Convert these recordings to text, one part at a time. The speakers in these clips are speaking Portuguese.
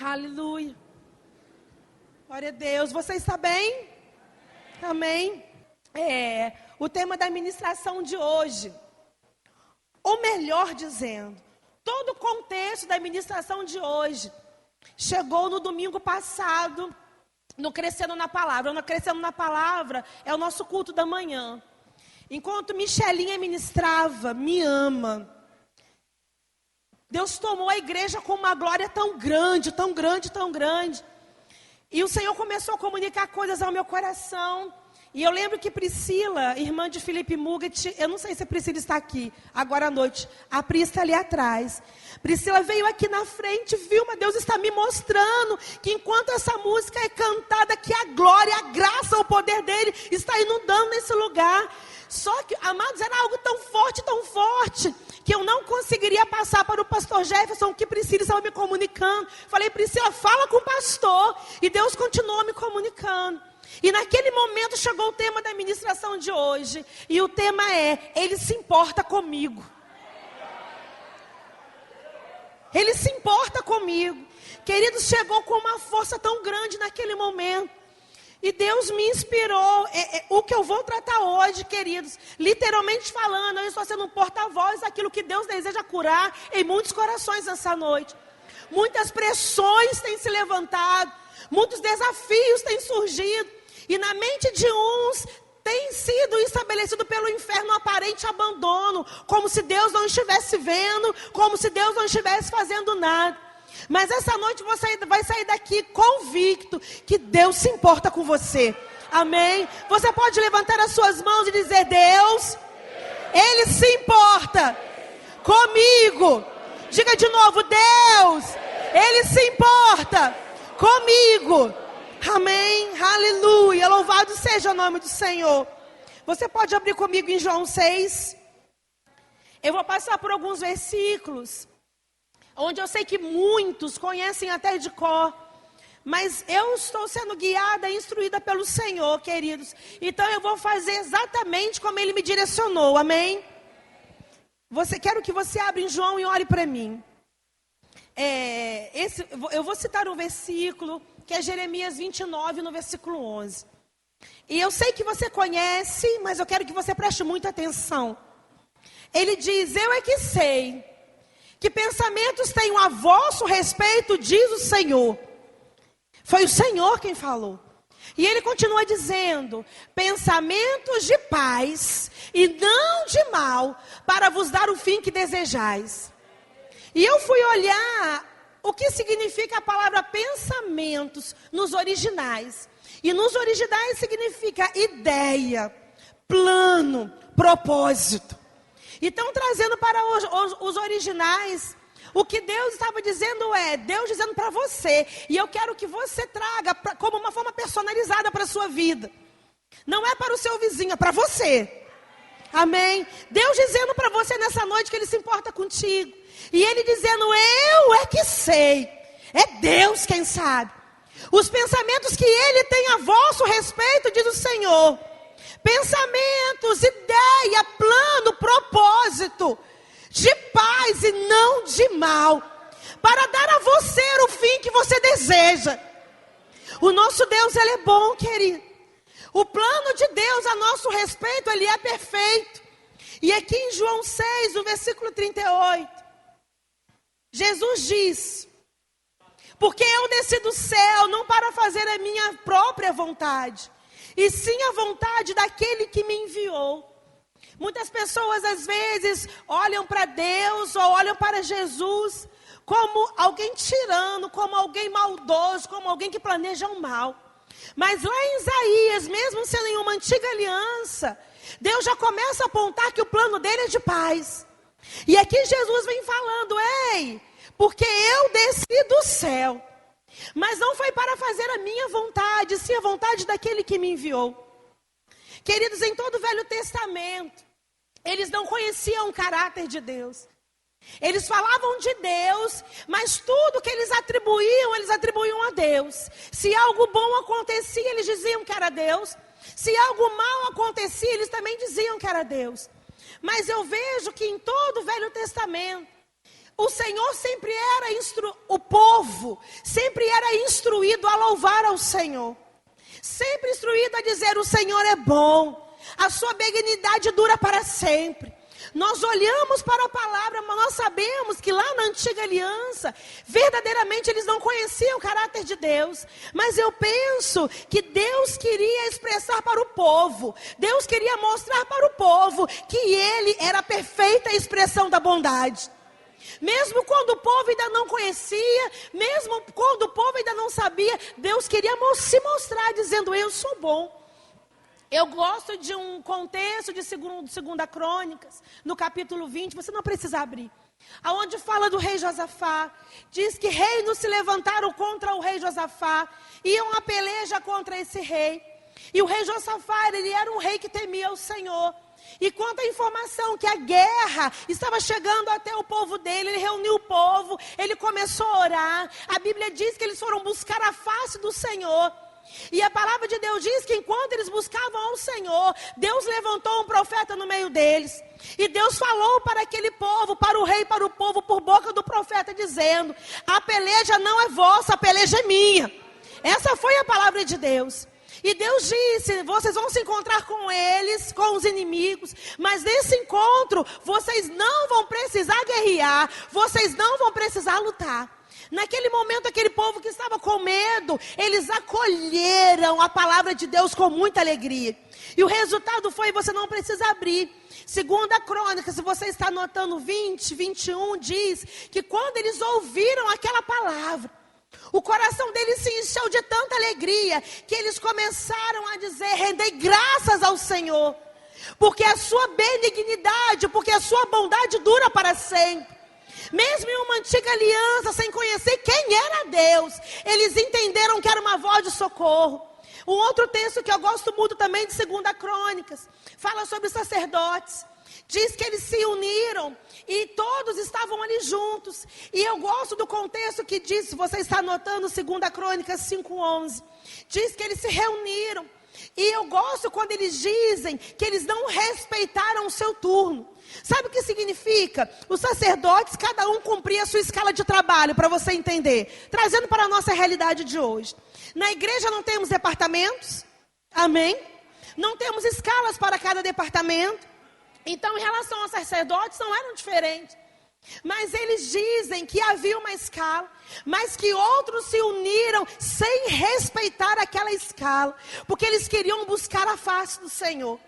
Aleluia. Glória a Deus. Você está bem? Amém. O tema da ministração de hoje, ou melhor dizendo, todo o contexto da ministração de hoje chegou no domingo passado, no Crescendo na Palavra. No Crescendo na Palavra é o nosso culto da manhã. Enquanto Michelinha ministrava, me ama, Deus tomou a igreja com uma glória tão grande, tão grande, tão grande. E o Senhor começou a comunicar coisas ao meu coração. E eu lembro que Priscila, irmã de Felipe Muget, eu não sei se a Priscila está aqui agora à noite. A Pri está ali atrás. Priscila veio aqui na frente, viu, mas Deus está me mostrando que enquanto essa música é cantada, que a glória, a graça, o poder dele está inundando nesse lugar. Só que, amados, era algo tão forte, que eu não conseguiria passar para o pastor Jefferson, que Priscila estava me comunicando. Falei, Priscila, fala com o pastor. E Deus continuou me comunicando. E naquele momento chegou o tema da ministração de hoje. E o tema é, Ele se importa comigo. Ele se importa comigo. Queridos, chegou com uma força tão grande naquele momento. E Deus me inspirou. O que eu vou tratar hoje, queridos, literalmente falando, eu estou sendo um porta-voz daquilo que Deus deseja curar em muitos corações nessa noite. Muitas pressões têm se levantado, muitos desafios têm surgido, e na mente de uns tem sido estabelecido pelo inferno um aparente abandono, como se Deus não estivesse vendo, como se Deus não estivesse fazendo nada. Mas essa noite você vai sair daqui convicto que Deus se importa com você. Amém? Você pode levantar as suas mãos e dizer, Deus, Ele se importa comigo. Diga de novo, Deus, Ele se importa comigo. Amém? Aleluia. Louvado seja o nome do Senhor. Você pode abrir comigo em João 6. Eu vou passar por alguns versículos onde eu sei que muitos conhecem até de cor, mas eu estou sendo guiada e instruída pelo Senhor, queridos. Então eu vou fazer exatamente como Ele me direcionou, amém? Quero que você abra em João e olhe para mim. Eu vou citar um versículo, que é Jeremias 29, no versículo 11. E eu sei que você conhece, mas eu quero que você preste muita atenção. Ele diz, eu é que sei que pensamentos tenho a vosso respeito, diz o Senhor. Foi o Senhor quem falou. E ele continua dizendo, pensamentos de paz e não de mal, para vos dar o fim que desejais. E eu fui olhar o que significa a palavra pensamentos nos originais. E nos originais significa ideia, plano, propósito. Então, trazendo para os originais, o que Deus estava dizendo Deus dizendo para você, e eu quero que você traga como uma forma personalizada para a sua vida. Não é para o seu vizinho, é para você. Amém? Deus dizendo para você nessa noite que Ele se importa contigo. E Ele dizendo, eu é que sei. É Deus quem sabe. Os pensamentos que Ele tem a vosso respeito, diz o Senhor. Pensamentos, ideia, plano, propósito, de paz e não de mal, para dar a você o fim que você deseja. O nosso Deus, Ele é bom, querido. O plano de Deus a nosso respeito, Ele é perfeito. E aqui em João 6, no versículo 38, Jesus diz, porque eu desci do céu, não para fazer a minha própria vontade, e sim a vontade daquele que me enviou. Muitas pessoas às vezes olham para Deus ou olham para Jesus como alguém tirano, como alguém maldoso, como alguém que planeja o mal. Mas lá em Isaías, mesmo sendo em uma antiga aliança, Deus já começa a apontar que o plano dele é de paz. E aqui Jesus vem falando, porque eu desci do céu. Mas não foi para fazer a minha vontade, sim a vontade daquele que me enviou. Queridos, em todo o Velho Testamento, eles não conheciam o caráter de Deus. Eles falavam de Deus, mas tudo que eles atribuíam a Deus. Se algo bom acontecia, eles diziam que era Deus. Se algo mal acontecia, eles também diziam que era Deus. Mas eu vejo que em todo o Velho Testamento, o Senhor sempre era o povo, sempre instruído a louvar ao Senhor. Sempre instruído a dizer: o Senhor é bom. A sua benignidade dura para sempre. Nós olhamos para a palavra, mas nós sabemos que lá na antiga aliança, verdadeiramente eles não conheciam o caráter de Deus. Mas eu penso que Deus queria expressar para o povo, Deus queria mostrar para o povo que Ele era a perfeita expressão da bondade. Mesmo quando o povo ainda não conhecia, mesmo quando o povo ainda não sabia, Deus queria se mostrar dizendo: eu sou bom. Eu gosto de um contexto de 2 Crônicas, no capítulo 20, você não precisa abrir. Aonde fala do rei Josafá, diz que reinos se levantaram contra o rei Josafá, iam a peleja contra esse rei. E o rei Josafá, ele era um rei que temia o Senhor. E quanto à informação que a guerra estava chegando até o povo dele, ele reuniu o povo, ele começou a orar. A Bíblia diz que eles foram buscar a face do Senhor. E a palavra de Deus diz que enquanto eles buscavam ao Senhor, Deus levantou um profeta no meio deles. E Deus falou para aquele povo, para o rei, para o povo, por boca do profeta, dizendo: a peleja não é vossa, a peleja é minha. Essa foi a palavra de Deus. E Deus disse: vocês vão se encontrar com eles, com os inimigos, mas nesse encontro, vocês não vão precisar guerrear, vocês não vão precisar lutar. Naquele momento, aquele povo que estava com medo, eles acolheram a palavra de Deus com muita alegria. E o resultado foi: você não precisa abrir. 2 Crônicas, se você está anotando 20, 21, diz que quando eles ouviram aquela palavra, o coração deles se encheu de tanta alegria, que eles começaram a dizer: render graças ao Senhor, porque a sua benignidade, porque a sua bondade dura para sempre. Mesmo em uma antiga aliança, sem conhecer quem era Deus, eles entenderam que era uma voz de socorro. Um outro texto que eu gosto muito também, de 2 Crônicas, fala sobre sacerdotes. Diz que eles se uniram e todos estavam ali juntos. E eu gosto do contexto que diz, se você está anotando 2 Crônicas 5:11, diz que eles se reuniram. E eu gosto quando eles dizem que eles não respeitaram o seu turno. Sabe o que significa? Os sacerdotes, cada um cumpria a sua escala de trabalho, para você entender. Trazendo para a nossa realidade de hoje. Na igreja não temos departamentos, amém? Não temos escalas para cada departamento. Então, em relação aos sacerdotes, não eram diferentes. Mas eles dizem que havia uma escala, mas que outros se uniram sem respeitar aquela escala, porque eles queriam buscar a face do Senhor.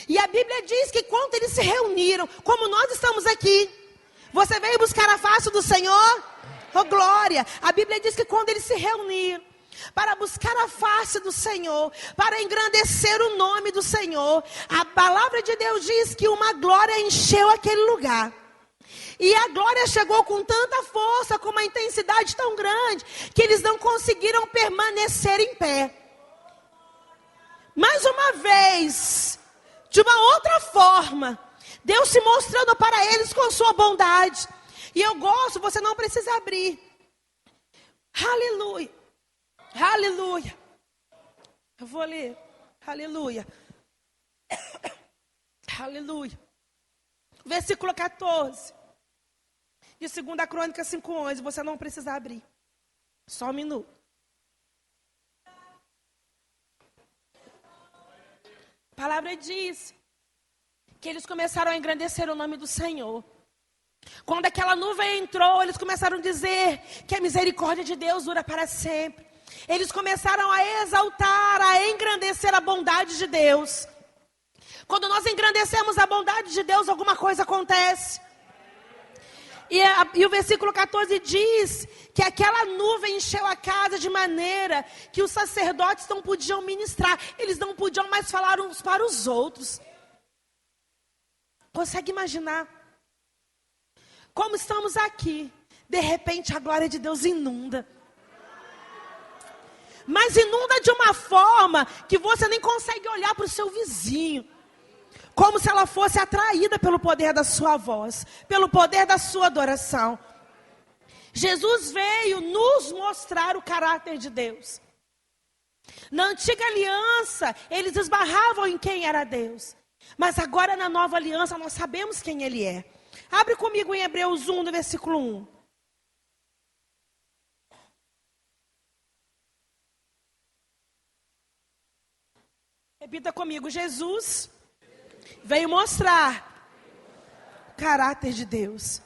E a Bíblia diz que quando eles se reuniram, como nós estamos aqui, você veio buscar a face do Senhor? Oh glória! A Bíblia diz que quando eles se reuniram para buscar a face do Senhor, para engrandecer o nome do Senhor, a palavra de Deus diz que uma glória encheu aquele lugar. E a glória chegou com tanta força, com uma intensidade tão grande, que eles não conseguiram permanecer em pé. Mais uma vez, de uma outra forma, Deus se mostrando para eles com sua bondade. E eu gosto, você não precisa abrir. Aleluia. Aleluia. Eu vou ler. Aleluia. Aleluia. Versículo 14. De 2 Crônicas 5:11. Você não precisa abrir. Só um minuto. A palavra diz que eles começaram a engrandecer o nome do Senhor. Quando aquela nuvem entrou, eles começaram a dizer que a misericórdia de Deus dura para sempre. Eles começaram a exaltar, a engrandecer a bondade de Deus. Quando nós engrandecemos a bondade de Deus, alguma coisa acontece. E o versículo 14 diz que aquela nuvem encheu a casa de maneira que os sacerdotes não podiam ministrar. Eles não podiam mais falar uns para os outros. Consegue imaginar? Como estamos aqui, de repente a glória de Deus inunda. Mas inunda de uma forma que você nem consegue olhar para o seu vizinho. Como se ela fosse atraída pelo poder da sua voz, pelo poder da sua adoração. Jesus veio nos mostrar o caráter de Deus. Na antiga aliança, eles esbarravam em quem era Deus. Mas agora na nova aliança, nós sabemos quem Ele é. Abre comigo em Hebreus 1, no versículo 1. Repita comigo, Jesus veio mostrar o caráter de Deus.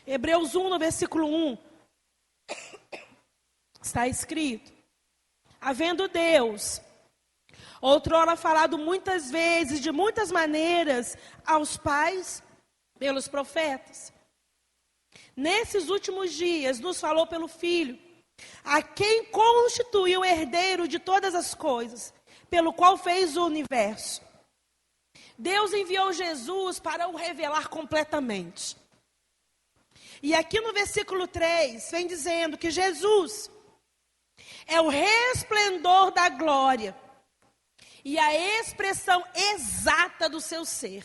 Hebreus 1, no versículo 1, está escrito: havendo Deus outrora falado muitas vezes, de muitas maneiras, aos pais pelos profetas, nesses últimos dias nos falou pelo Filho, a quem constituiu o herdeiro de todas as coisas, pelo qual fez o universo. Deus enviou Jesus para o revelar completamente. E aqui no versículo 3, vem dizendo que Jesus é o resplendor da glória e a expressão exata do seu ser.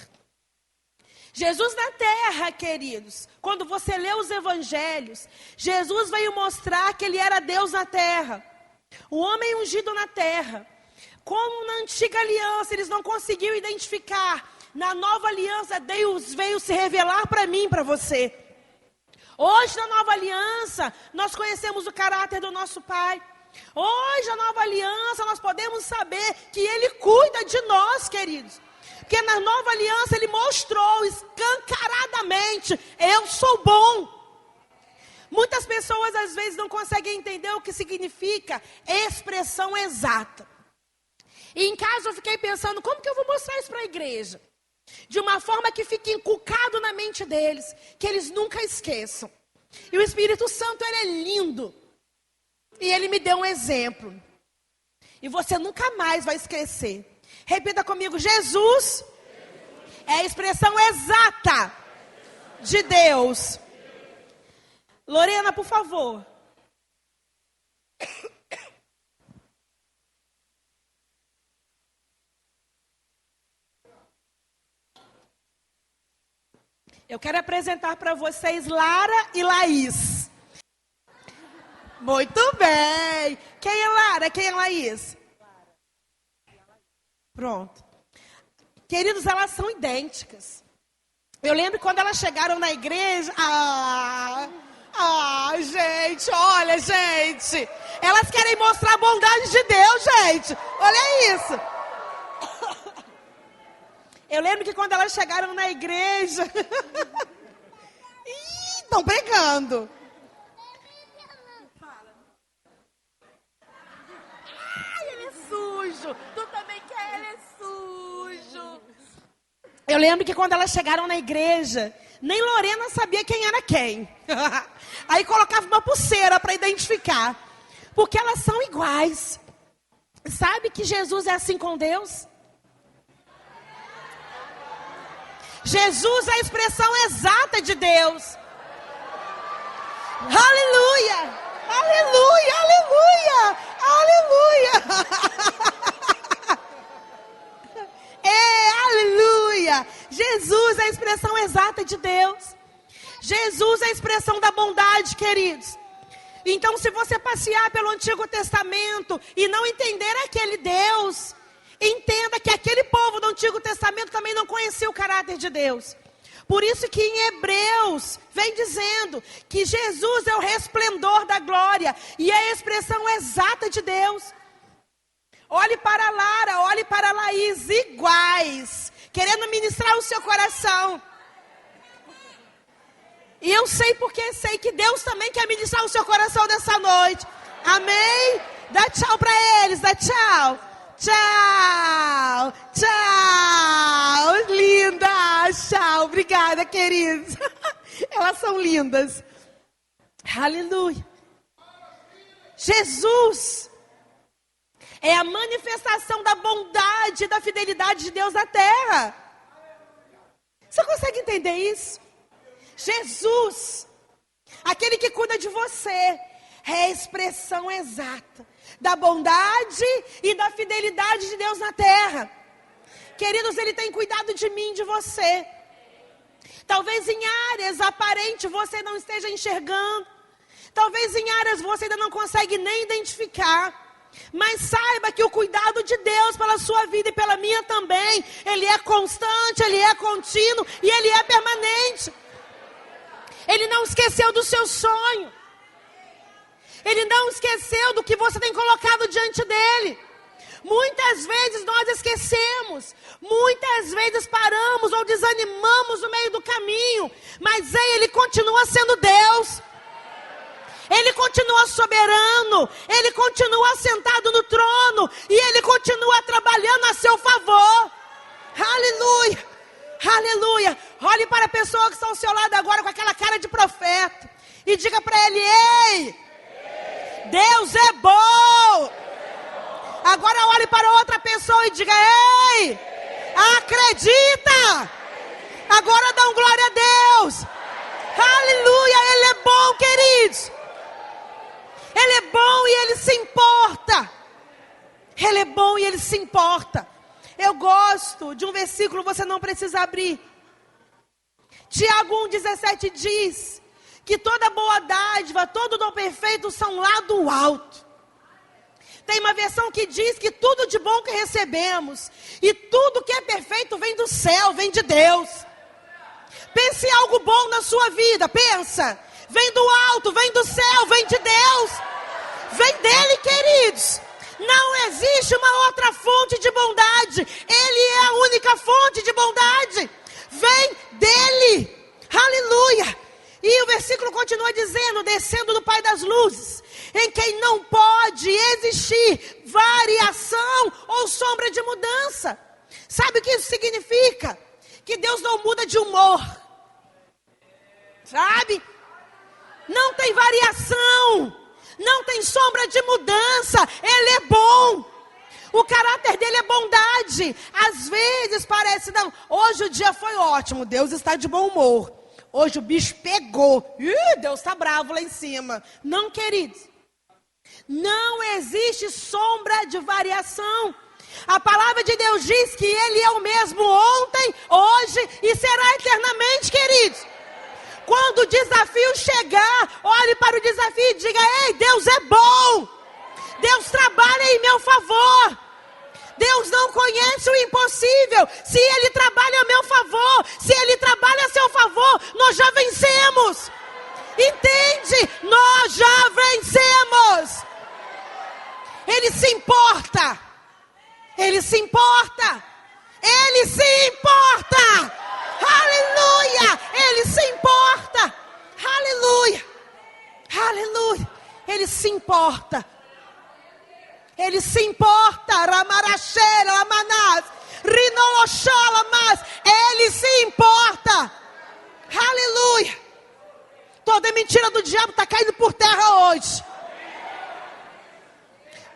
Jesus na terra, queridos, quando você lê os evangelhos, Jesus veio mostrar que ele era Deus na terra, o homem ungido na terra. Como na antiga aliança eles não conseguiam identificar, na nova aliança Deus veio se revelar para mim e para você. Hoje na nova aliança nós conhecemos o caráter do nosso Pai. Hoje na nova aliança nós podemos saber que Ele cuida de nós, queridos. Porque na nova aliança Ele mostrou escancaradamente: eu sou bom. Muitas pessoas às vezes não conseguem entender o que significa expressão exata. E em casa eu fiquei pensando, como que eu vou mostrar isso para a igreja? De uma forma que fique inculcado na mente deles, que eles nunca esqueçam. E o Espírito Santo, ele é lindo. E ele me deu um exemplo. E você nunca mais vai esquecer. Repita comigo, Jesus é a expressão exata de Deus. Lorena, por favor. Eu quero apresentar para vocês Lara e Laís. Muito bem. Quem é Lara? Quem é Laís? Pronto. Queridos, elas são idênticas. Eu lembro quando elas chegaram na igreja. Gente, olha, gente. Elas querem mostrar a bondade de Deus, gente. Olha isso. Eu lembro que quando elas chegaram na igreja... estão pregando. Ai, ele é sujo. Tu também quer, ele é sujo. Eu lembro que quando elas chegaram na igreja, nem Lorena sabia quem era quem. Aí colocava uma pulseira para identificar. Porque elas são iguais. Sabe que Jesus é assim com Deus? Jesus é a expressão exata de Deus. Aleluia! Aleluia! Aleluia! Aleluia! Aleluia! Jesus é a expressão exata de Deus. Jesus é a expressão da bondade, queridos. Então, se você passear pelo Antigo Testamento e não entender aquele Deus, entenda que aquele povo do Antigo Testamento também não conhecia o caráter de Deus. Por isso que em Hebreus vem dizendo que Jesus é o resplendor da glória e é a expressão exata de Deus. Olhe para Lara, olhe para Laís, iguais, querendo ministrar o seu coração. E eu sei porque sei que Deus também quer ministrar o seu coração nessa noite. Amém? Dá tchau para eles, dá tchau. Tchau, tchau, linda, tchau, obrigada, queridos. Elas são lindas. Aleluia. Jesus é a manifestação da bondade e da fidelidade de Deus na terra. Você consegue entender isso? Jesus, aquele que cuida de você, é a expressão exata da bondade e da fidelidade de Deus na terra. Queridos, Ele tem cuidado de mim e de você. Talvez em áreas aparentes você não esteja enxergando. Talvez em áreas você ainda não consegue nem identificar. Mas saiba que o cuidado de Deus pela sua vida e pela minha também, Ele é constante, Ele é contínuo e Ele é permanente. Ele não esqueceu do seu sonho. Ele não esqueceu do que você tem colocado diante dele. Muitas vezes nós esquecemos, muitas vezes paramos ou desanimamos no meio do caminho, mas Ele continua sendo Deus. Ele continua soberano, Ele continua sentado no trono e Ele continua trabalhando a seu favor. Aleluia, aleluia. Olhe para a pessoa que está ao seu lado agora com aquela cara de profeta e diga para ele: ei, Deus é bom. Agora olhe para outra pessoa e diga: ei, acredita. Agora dá um glória a Deus. Aleluia, Ele é bom, queridos. Ele é bom e Ele se importa. Ele é bom e Ele se importa. Eu gosto de um versículo, você não precisa abrir. Tiago 1,17 diz que toda boa dádiva, todo dom perfeito são lá do alto. Tem uma versão que diz que tudo de bom que recebemos e tudo que é perfeito vem do céu, vem de Deus. Pense em algo bom na sua vida, pensa. Vem do alto, vem do céu, vem de Deus. Vem dele, queridos. Não existe uma outra fonte de bondade. Ele é a única fonte de bondade. Vem dele. Aleluia. E o versículo continua dizendo: descendo do Pai das luzes, em quem não pode existir variação ou sombra de mudança. Sabe o que isso significa? Que Deus não muda de humor. Sabe? Não tem variação, não tem sombra de mudança. Ele é bom. O caráter dele é bondade. Às vezes parece, não, hoje o dia foi ótimo, Deus está de bom humor. Hoje o bicho pegou, Deus está bravo lá em cima. Não, queridos, não existe sombra de variação. A palavra de Deus diz que Ele é o mesmo ontem, hoje e será eternamente, queridos. Quando o desafio chegar, olhe para o desafio e diga: ei, Deus é bom. Deus trabalha em meu favor. Deus não conhece o impossível. Se Ele trabalha a meu favor, se Ele trabalha a seu favor, nós já vencemos. Entende? Nós já vencemos. Ele se importa. Ele se importa. Ele se importa. Aleluia. Ele se importa. Aleluia. Aleluia. Ele se importa. Ele se importa. Ramarachera, Lamanás, Rinoloxalamas. Ele se importa. Aleluia. Toda mentira do diabo está caindo por terra hoje.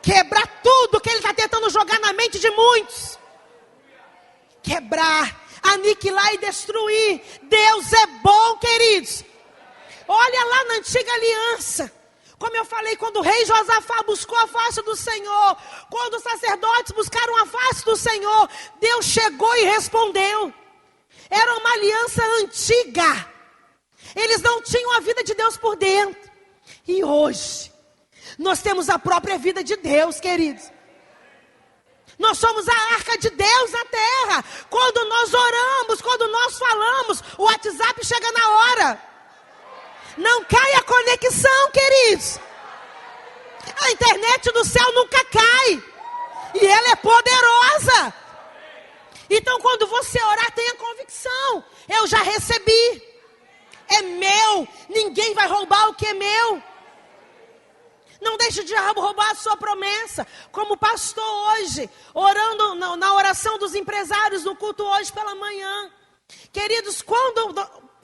Quebrar tudo que ele está tentando jogar na mente de muitos. Quebrar, aniquilar e destruir. Deus é bom, queridos. Olha lá na antiga aliança. Como eu falei, quando o rei Josafá buscou a face do Senhor, quando os sacerdotes buscaram a face do Senhor, Deus chegou e respondeu. Era uma aliança antiga. Eles não tinham a vida de Deus por dentro. E hoje, nós temos a própria vida de Deus, queridos. Nós somos a arca de Deus na terra. Quando nós oramos, quando nós falamos, o WhatsApp chega na hora. Não cai a conexão, queridos. A internet do céu nunca cai. E ela é poderosa. Então quando você orar, tenha convicção. Eu já recebi. É meu. Ninguém vai roubar o que é meu. Não deixe o diabo roubar a sua promessa. Como pastor hoje, orando na oração dos empresários no culto hoje pela manhã. Queridos, quando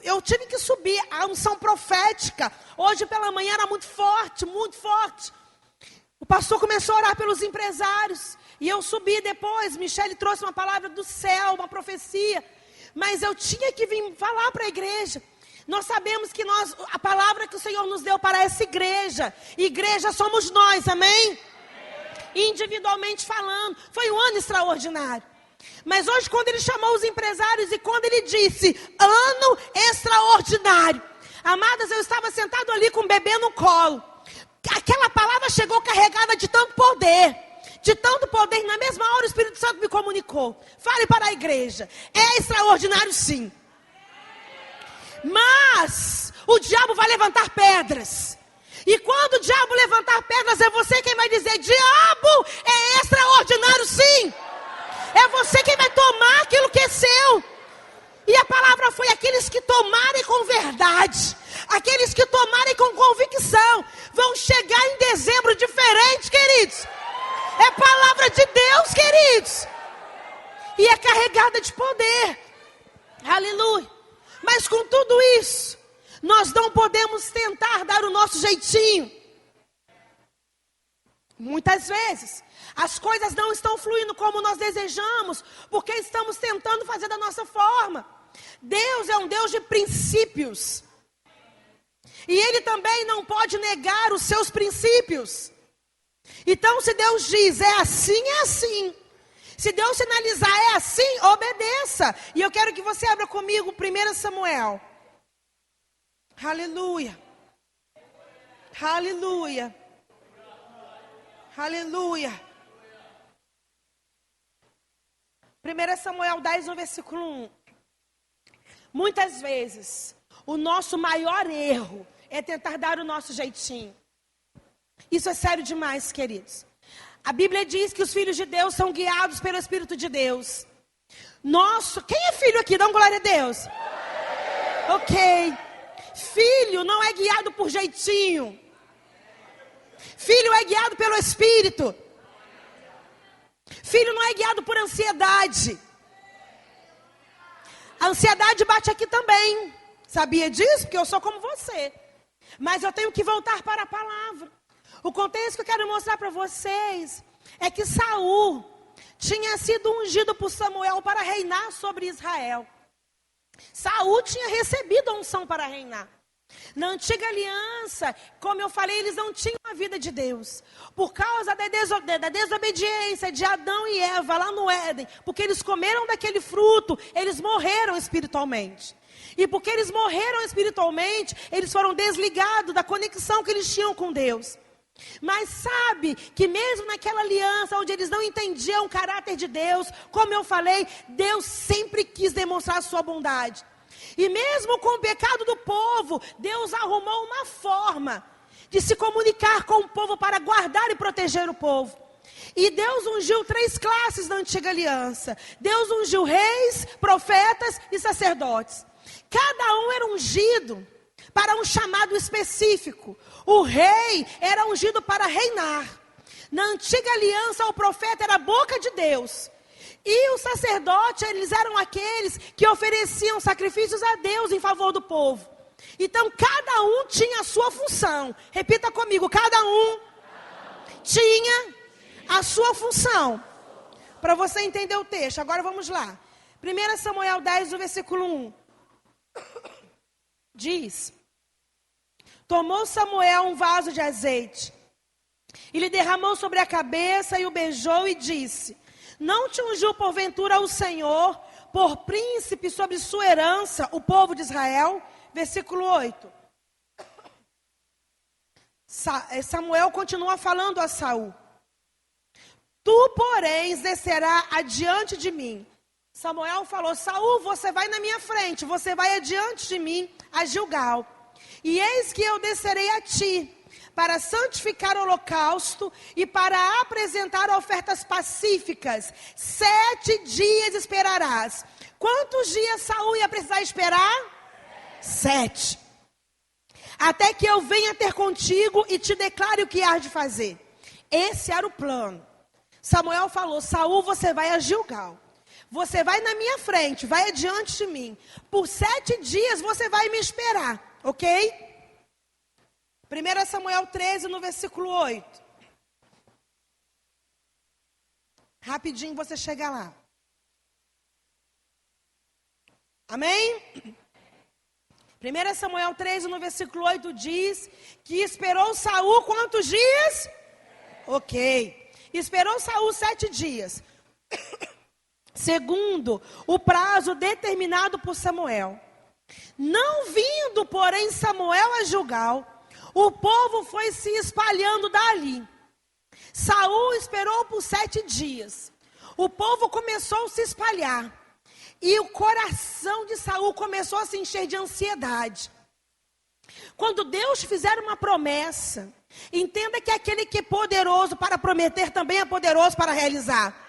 eu tive que subir a unção profética, hoje pela manhã era muito forte, muito forte. O pastor começou a orar pelos empresários. E eu subi depois, Michele trouxe uma palavra do céu, uma profecia. Mas eu tinha que vir falar para a igreja. Nós sabemos que a palavra que o Senhor nos deu para essa igreja somos nós, amém? Individualmente falando, foi um ano extraordinário. Mas hoje quando ele chamou os empresários e quando ele disse, ano extraordinário. Amadas, eu estava sentado ali com o bebê no colo. Aquela palavra chegou carregada de tanto poder. De tanto poder, na mesma hora o Espírito Santo me comunicou. Fale para a igreja, é extraordinário sim. Mas o diabo vai levantar pedras. E quando o diabo levantar pedras, é você quem vai dizer, diabo, é extraordinário tomarem com verdade, aqueles que tomarem com convicção, vão chegar em dezembro diferente, queridos. É palavra de Deus, queridos. E é carregada de poder. Aleluia. Mas com tudo isso, nós não podemos tentar dar o nosso jeitinho. Muitas vezes, as coisas não estão fluindo como nós desejamos, porque estamos tentando fazer da nossa forma. Deus é um Deus de princípios. E Ele também não pode negar os seus princípios. Então, se Deus diz, é assim, é assim. Se Deus sinalizar, é assim, obedeça. E eu quero que você abra comigo 1 Samuel. Aleluia. Aleluia. Aleluia. 1 Samuel 10, no versículo 1. Muitas vezes, o nosso maior erro é tentar dar o nosso jeitinho. Isso é sério demais, queridos. A Bíblia diz que os filhos de Deus são guiados pelo Espírito de Deus. Quem é filho aqui? Dá uma glória a Deus. Ok. Filho não é guiado por jeitinho. Filho é guiado pelo Espírito. Filho não é guiado por ansiedade. A ansiedade bate aqui também. Sabia disso? Porque eu sou como você. Mas eu tenho que voltar para a palavra. O contexto que eu quero mostrar para vocês é que Saul tinha sido ungido por Samuel para reinar sobre Israel. Saul tinha recebido a unção para reinar. Na antiga aliança, como eu falei, eles não tinham a vida de Deus. Por causa da desobediência de Adão e Eva lá no Éden, porque eles comeram daquele fruto, eles morreram espiritualmente. E porque eles morreram espiritualmente, eles foram desligados da conexão que eles tinham com Deus. Mas sabe que mesmo naquela aliança onde eles não entendiam o caráter de Deus, como eu falei, Deus sempre quis demonstrar a sua bondade. E mesmo com o pecado do povo, Deus arrumou uma forma de se comunicar com o povo para guardar e proteger o povo. E Deus ungiu 3 classes na antiga aliança. Deus ungiu reis, profetas e sacerdotes. Cada um era ungido para um chamado específico. O rei era ungido para reinar. Na antiga aliança, o profeta era a boca de Deus. E os sacerdotes, eles eram aqueles que ofereciam sacrifícios a Deus em favor do povo. Então, cada um tinha a sua função. Repita comigo, cada um tinha a sua função. Para você entender o texto. Agora vamos lá. 1 Samuel 10, no versículo 1. Diz: tomou Samuel um vaso de azeite, e lhe derramou sobre a cabeça, e o beijou, e disse: não te ungiu porventura o Senhor por príncipe sobre sua herança, o povo de Israel? Versículo 8. Samuel continua falando a Saul: tu, porém, descerá adiante de mim. Samuel falou: Saul, você vai na minha frente, você vai adiante de mim a Gilgal. E eis que eu descerei a ti, para santificar o holocausto e para apresentar ofertas pacíficas. 7 dias esperarás. Quantos dias Saul ia precisar esperar? 7. Até que eu venha ter contigo e te declare o que há de fazer. Esse era o plano. Samuel falou: Saul, você vai a Gilgal. Você vai na minha frente, vai adiante de mim. Por 7 dias você vai me esperar, ok? 1 Samuel 13, no versículo 8. Rapidinho você chega lá. Amém? 1 Samuel 13, no versículo 8 diz que esperou Saul quantos dias? Ok. Esperou Saul 7 dias. Segundo o prazo determinado por Samuel. Não vindo, porém, Samuel a Gilgal, o povo foi se espalhando dali. Saul esperou por 7 dias. O povo começou a se espalhar. E o coração de Saul começou a se encher de ansiedade. Quando Deus fizer uma promessa, entenda que aquele que é poderoso para prometer também é poderoso para realizar.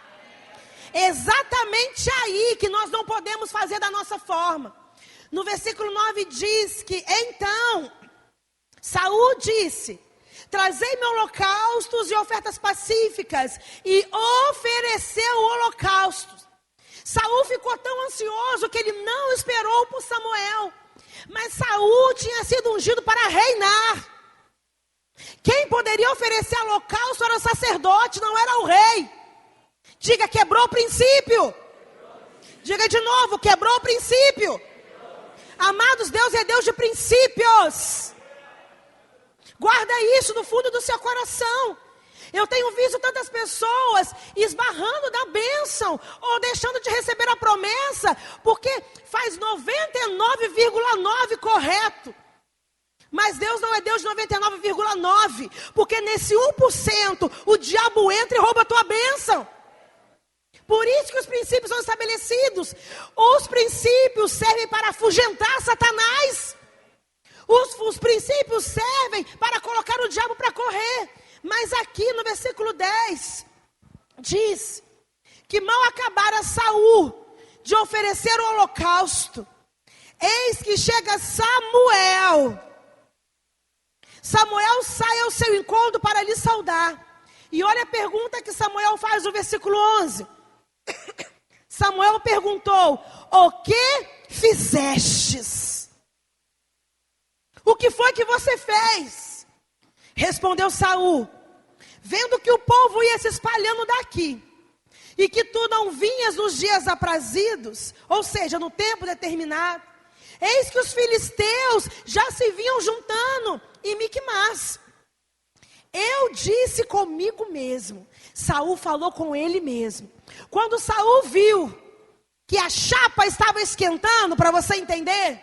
Exatamente aí que nós não podemos fazer da nossa forma. No versículo 9 diz que, então, Saul disse: trazei-me holocaustos e ofertas pacíficas, e ofereceu o holocausto. Saul ficou tão ansioso que ele não esperou por Samuel. Mas Saul tinha sido ungido para reinar. Quem poderia oferecer holocausto era o sacerdote, não era o rei. Diga, quebrou o princípio. Diga de novo, quebrou o princípio. Amados, Deus é Deus de princípios. Guarda isso no fundo do seu coração. Eu tenho visto tantas pessoas esbarrando da bênção ou deixando de receber a promessa porque faz 99,9 correto. Mas Deus não é Deus de 99,9, porque nesse 1% o diabo entra e rouba a tua bênção. Por isso que os princípios são estabelecidos. Os princípios servem para afugentar Satanás. Os princípios servem para colocar o diabo para correr. Mas aqui no versículo 10, diz que mal acabara Saul de oferecer o holocausto, eis que chega Samuel. Samuel sai ao seu encontro para lhe saudar. E olha a pergunta que Samuel faz no versículo 11. Samuel perguntou: o que fizestes? O que foi que você fez? Respondeu Saul: vendo que o povo ia se espalhando daqui, e que tu não vinhas nos dias aprazidos, ou seja, no tempo determinado, eis que os filisteus já se vinham juntando em Miquimás. Eu disse comigo mesmo. Saul falou com ele mesmo. Quando Saul viu que a chapa estava esquentando, para você entender,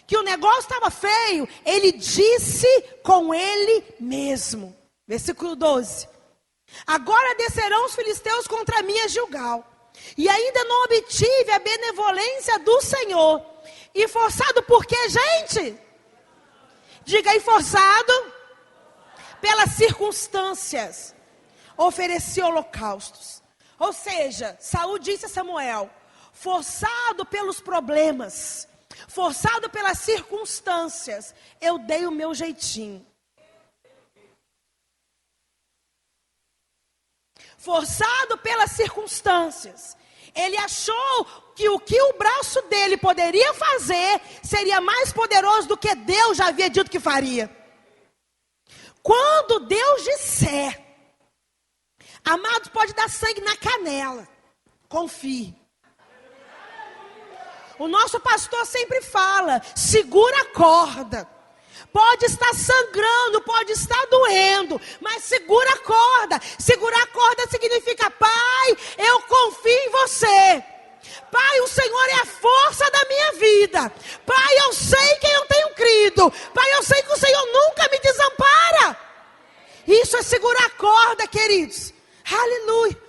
que o negócio estava feio, ele disse com ele mesmo. Versículo 12. Agora descerão os filisteus contra mim a Gilgal, e ainda não obtive a benevolência do Senhor. E forçado por quê, gente? Diga aí, forçado pelas circunstâncias, ofereci holocaustos. Ou seja, Saul disse a Samuel: forçado pelos problemas, forçado pelas circunstâncias, eu dei o meu jeitinho. Forçado pelas circunstâncias, ele achou que o braço dele poderia fazer seria mais poderoso do que Deus já havia dito que faria. Quando Deus disser, amados, pode dar sangue na canela, confie. O nosso pastor sempre fala: segura a corda. Pode estar sangrando, pode estar doendo, mas segura a corda. Segurar a corda significa: Pai, eu confio em você. Pai, o Senhor é a força da minha vida. Pai, eu sei quem eu tenho crido. Pai, eu sei que o Senhor nunca me desampara. Isso é segurar a corda, queridos. Aleluia.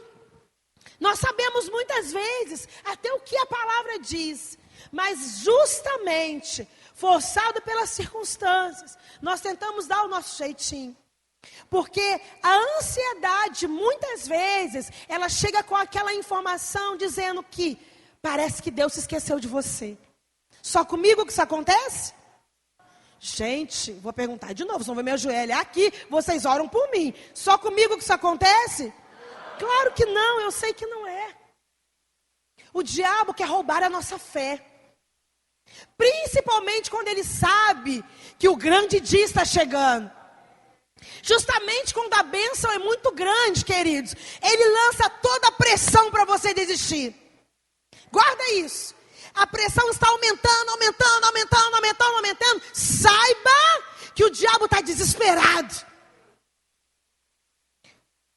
Nós sabemos muitas vezes até o que a palavra diz, mas justamente forçado pelas circunstâncias, nós tentamos dar o nosso jeitinho. Porque a ansiedade, muitas vezes, ela chega com aquela informação dizendo que parece que Deus se esqueceu de você. Só comigo que isso acontece? Gente, vou perguntar de novo, senão vou me ajoelhar aqui, vocês oram por mim. Só comigo que isso acontece? Claro que não, eu sei que não é. O diabo quer roubar a nossa fé. Principalmente quando ele sabe que o grande dia está chegando. Justamente quando a bênção é muito grande, queridos, ele lança toda a pressão para você desistir. Guarda isso. A pressão está aumentando, aumentando, aumentando, aumentando, aumentando. Saiba que o diabo está desesperado.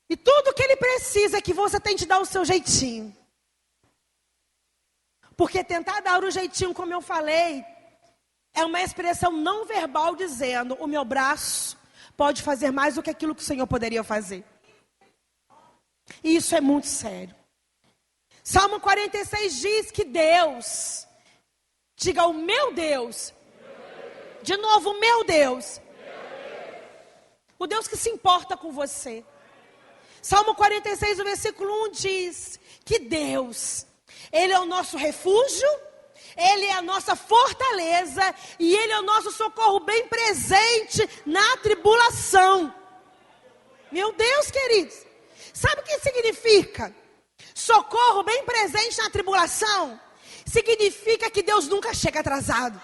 E tudo que ele precisa é que você tente dar o seu jeitinho. Porque tentar dar o jeitinho, como eu falei, é uma expressão não verbal dizendo: o meu braço pode fazer mais do que aquilo que o Senhor poderia fazer. E isso é muito sério. Salmo 46 diz que Deus, diga o meu Deus. De novo, o meu Deus. O Deus que se importa com você. Salmo 46, o versículo 1 diz que Deus, Ele é o nosso refúgio, Ele é a nossa fortaleza e Ele é o nosso socorro bem presente na tribulação. Meu Deus, queridos, sabe o que significa? Socorro bem presente na tribulação significa que Deus nunca chega atrasado.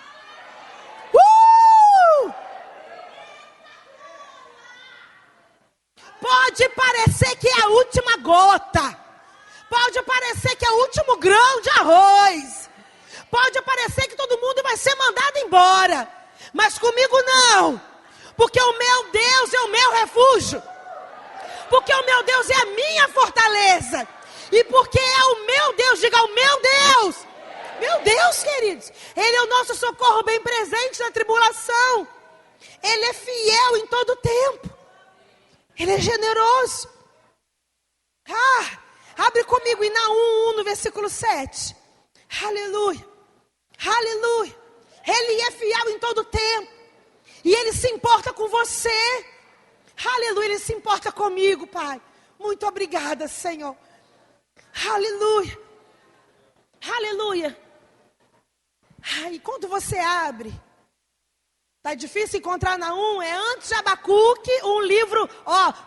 Pode parecer que é a última gota, pode parecer que é o último grão de arroz, pode parecer que todo mundo vai ser mandado embora, mas comigo não, porque o meu Deus é o meu refúgio, porque o meu Deus é a minha fortaleza, e porque é o meu Deus, diga o meu Deus, queridos, Ele é o nosso socorro bem presente na tribulação, Ele é fiel em todo tempo, Ele é generoso. Abre comigo em Naum 1 no versículo 7. Aleluia, aleluia. Ele é fiel em todo tempo, e Ele se importa com você. Aleluia, Ele se importa comigo, Pai. Muito obrigada, Senhor. Aleluia, aleluia. E quando você abre, tá difícil encontrar Naum, é antes de Abacuque, um livro,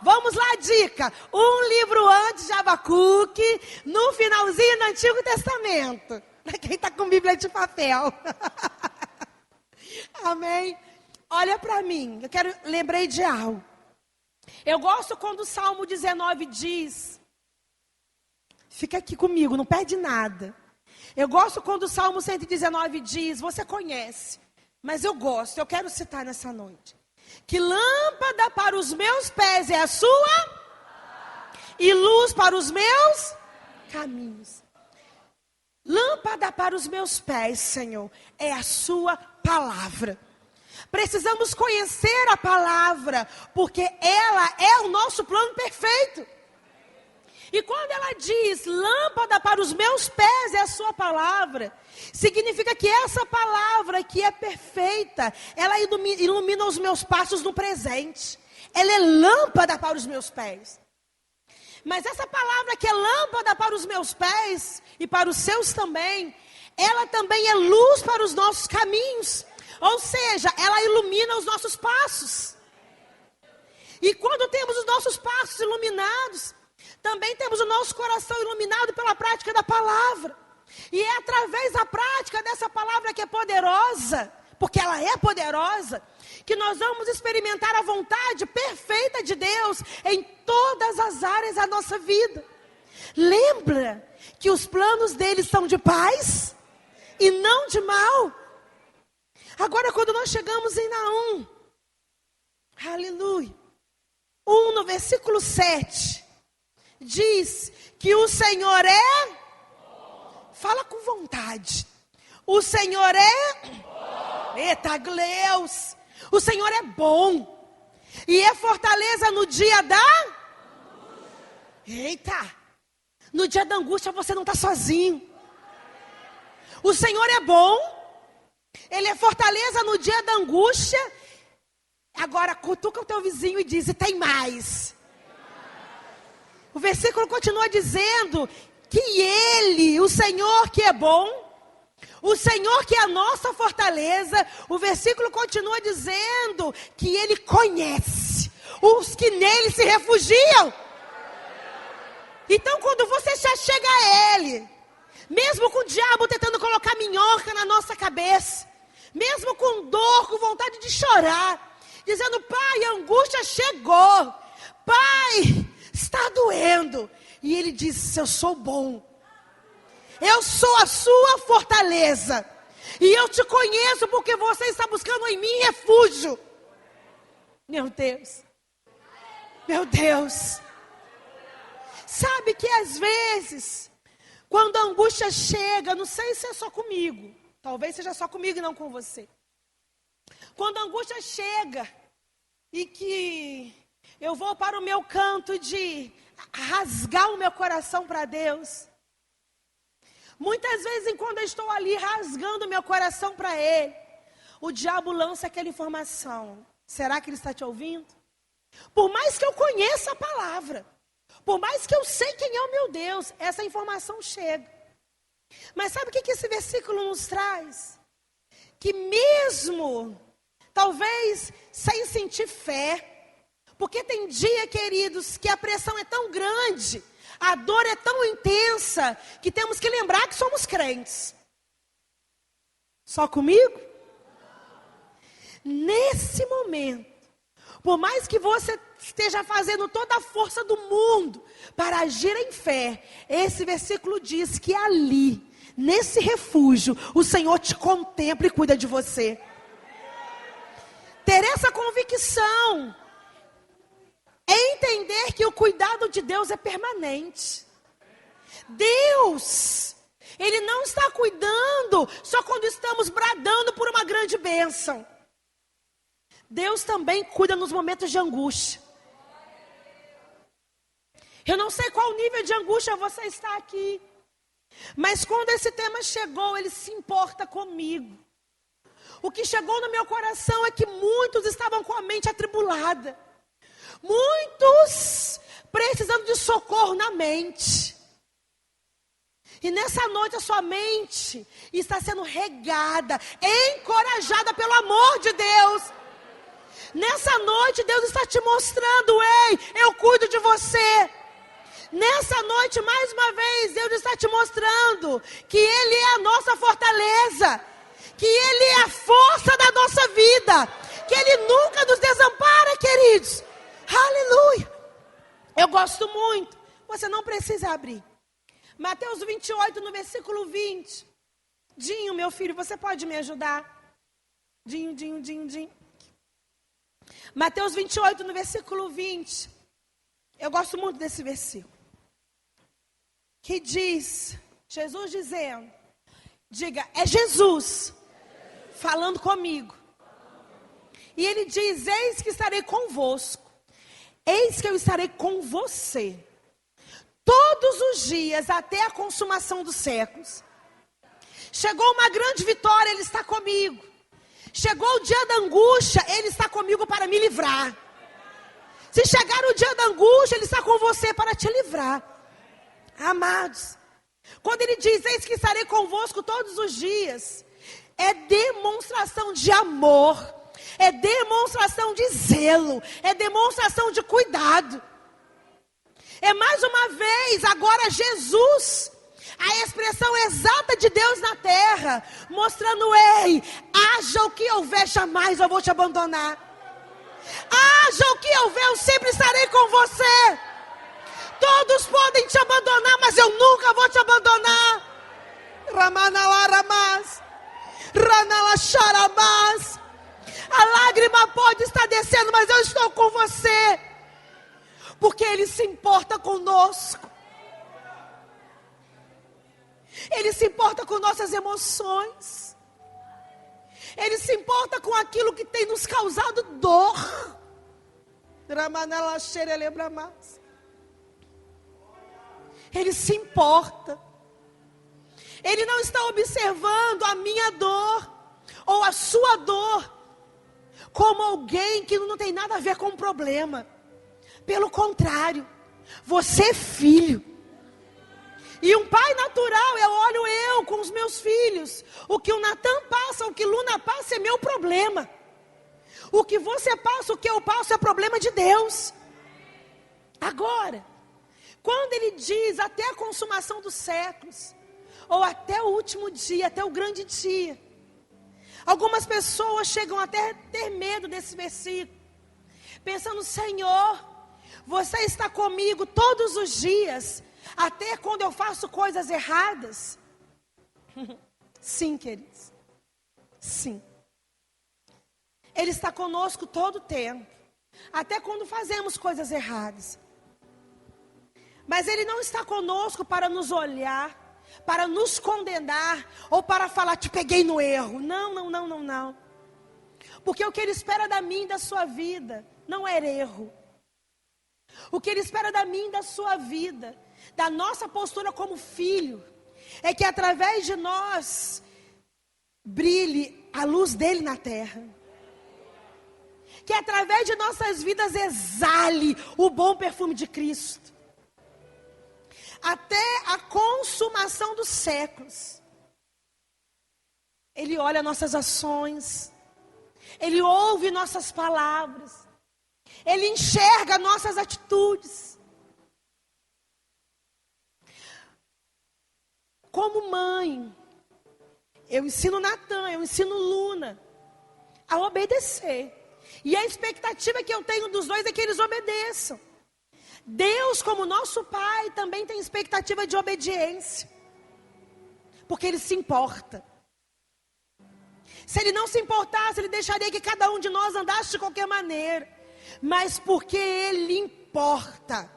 vamos lá a dica, um livro antes de Abacuque, no finalzinho do Antigo Testamento, para quem está com Bíblia de papel. Amém? Olha para mim, lembrei de algo. Eu gosto quando o Salmo 19 diz, fica aqui comigo, não perde nada. Eu gosto quando o Salmo 119 diz, você conhece, mas eu gosto, eu quero citar nessa noite. Que lâmpada para os meus pés é a sua, e luz para os meus caminhos. Lâmpada para os meus pés, Senhor, é a sua palavra. Precisamos conhecer a palavra, porque ela é o nosso plano perfeito. E quando ela diz, lâmpada para os meus pés é a sua palavra, significa que essa palavra que é perfeita, ela ilumina os meus passos no presente. Ela é lâmpada para os meus pés. Mas essa palavra que é lâmpada para os meus pés, e para os seus também, ela também é luz para os nossos caminhos. Ou seja, ela ilumina os nossos passos. E quando temos os nossos passos iluminados, também temos o nosso coração iluminado pela prática da palavra. E é através da prática dessa palavra que é poderosa, porque ela é poderosa, que nós vamos experimentar a vontade perfeita de Deus em todas as áreas da nossa vida. Lembra que os planos dele são de paz e não de mal. Agora, quando nós chegamos em Naum, aleluia, 1 no versículo 7, diz que o Senhor é, fala com vontade, o Senhor é, eita Gleus, o Senhor é bom, e é fortaleza no dia da, eita, no dia da angústia você não está sozinho, o Senhor é bom, Ele é fortaleza no dia da angústia. Agora cutuca o teu vizinho e diz, e tem mais. O versículo continua dizendo que Ele, o Senhor que é bom, o Senhor que é a nossa fortaleza, o versículo continua dizendo que Ele conhece os que nele se refugiam. Então quando você já chega a Ele, mesmo com o diabo tentando colocar minhoca na nossa cabeça, mesmo com dor, com vontade de chorar, dizendo, Pai, a angústia chegou, Pai, está doendo. E Ele diz, eu sou bom, eu sou a sua fortaleza, e eu te conheço porque você está buscando em mim refúgio. Meu Deus, meu Deus, sabe que às vezes, quando a angústia chega, não sei se é só comigo, talvez seja só comigo e não com você. Quando a angústia chega e que eu vou para o meu canto de rasgar o meu coração para Deus. Muitas vezes, enquanto eu estou ali rasgando o meu coração para Ele, o diabo lança aquela informação. Será que Ele está te ouvindo? Por mais que eu conheça a palavra, por mais que eu sei quem é o meu Deus, essa informação chega. Mas sabe o que esse versículo nos traz? Que mesmo, talvez, sem sentir fé, porque tem dia, queridos, que a pressão é tão grande, a dor é tão intensa, que temos que lembrar que somos crentes. Só comigo? Nesse momento, por mais que você esteja fazendo toda a força do mundo para agir em fé, esse versículo diz que ali, nesse refúgio, o Senhor te contempla e cuida de você. Ter essa convicção é entender que o cuidado de Deus é permanente. Deus, Ele não está cuidando só quando estamos bradando por uma grande bênção. Deus também cuida nos momentos de angústia. Eu não sei qual nível de angústia você está aqui, mas quando esse tema chegou, Ele se importa comigo. O que chegou no meu coração é que muitos estavam com a mente atribulada. Muitos precisando de socorro na mente. E nessa noite a sua mente está sendo regada, encorajada pelo amor de Deus. Nessa noite Deus está te mostrando: ei, eu cuido de você. Nessa noite, mais uma vez, Deus está te mostrando que Ele é a nossa fortaleza, que Ele é a força da nossa vida, que Ele nunca nos desampara, queridos. Aleluia. Eu gosto muito. Você não precisa abrir. Mateus 28, no versículo 20. Dinho, meu filho, você pode me ajudar? Dinho. Mateus 28, no versículo 20. Eu gosto muito desse versículo. Que diz, Jesus dizendo, diga, é Jesus falando comigo. E Ele diz, eis que estarei convosco. Eis que eu estarei com você todos os dias até a consumação dos séculos. Chegou uma grande vitória, Ele está comigo. Chegou o dia da angústia, Ele está comigo para me livrar. Se chegar o dia da angústia, Ele está com você para te livrar. Amados, quando Ele diz, eis que estarei convosco todos os dias, é demonstração de amor, é demonstração de zelo, é demonstração de cuidado. É mais uma vez, agora Jesus, a expressão exata de Deus na terra, mostrando, ei, haja o que houver, jamais eu vou te abandonar. Haja o que houver, eu sempre estarei com você. Todos podem te abandonar, mas eu nunca vou te abandonar. Ramanalaramas, Ranalacharabás. A lágrima pode estar descendo, mas eu estou com você. Porque Ele se importa conosco. Ele se importa com nossas emoções. Ele se importa com aquilo que tem nos causado dor. Ele se importa. Ele não está observando a minha dor ou a sua dor como alguém que não tem nada a ver com o problema. Pelo contrário, você é filho. E um pai natural, eu olho com os meus filhos. O que o Natan passa, o que Luna passa é meu problema. O que você passa, o que eu passo é problema de Deus. Agora, quando Ele diz até a consumação dos séculos, ou até o último dia, até o grande dia, algumas pessoas chegam até a ter medo desse versículo, pensando, Senhor, você está comigo todos os dias, até quando eu faço coisas erradas? Sim, queridos. Sim. Ele está conosco todo o tempo, até quando fazemos coisas erradas. Mas Ele não está conosco para nos olhar, para nos condenar, ou para falar, te peguei no erro. Não. Porque o que Ele espera da mim e da sua vida, não é erro. O que Ele espera da mim e da sua vida, da nossa postura como filho, é que através de nós, brilhe a luz dEle na terra. Que através de nossas vidas exale o bom perfume de Cristo. até a consumação dos séculos. Ele olha nossas ações, Ele ouve nossas palavras, Ele enxerga nossas atitudes. Como mãe, eu ensino Natan, eu ensino Luna a obedecer. E a expectativa que eu tenho dos dois é que eles obedeçam. Deus, como nosso Pai, também tem expectativa de obediência. Porque Ele se importa. Se Ele não se importasse, Ele deixaria que cada um de nós andasse de qualquer maneira. Mas porque Ele importa.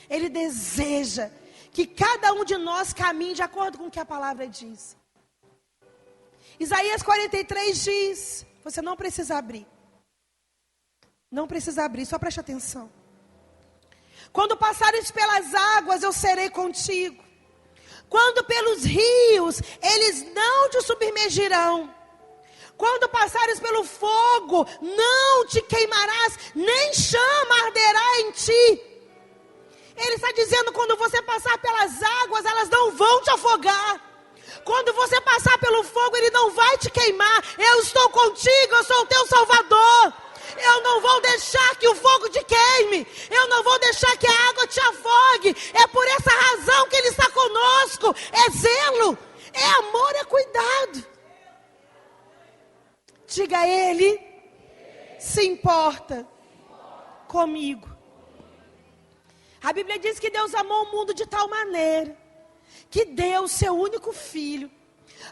Ele deseja que cada um de nós caminhe de acordo com o que a palavra diz. Isaías 43 diz, você não precisa abrir. Não precisa abrir, só preste atenção. Quando passares pelas águas, eu serei contigo. Quando pelos rios, eles não te submergirão. Quando passares pelo fogo, não te queimarás, nem chama arderá em ti. Ele está dizendo, quando você passar pelas águas, elas não vão te afogar. Quando você passar pelo fogo, ele não vai te queimar. Eu estou contigo, eu sou o teu Salvador. Eu não vou deixar que o fogo te queime. Eu não vou deixar que a água te afogue. É por essa razão que Ele está conosco. É zelo, é amor, é cuidado. Diga a Ele, se importa comigo. A Bíblia diz que Deus amou o mundo de tal maneira que deu o seu único filho,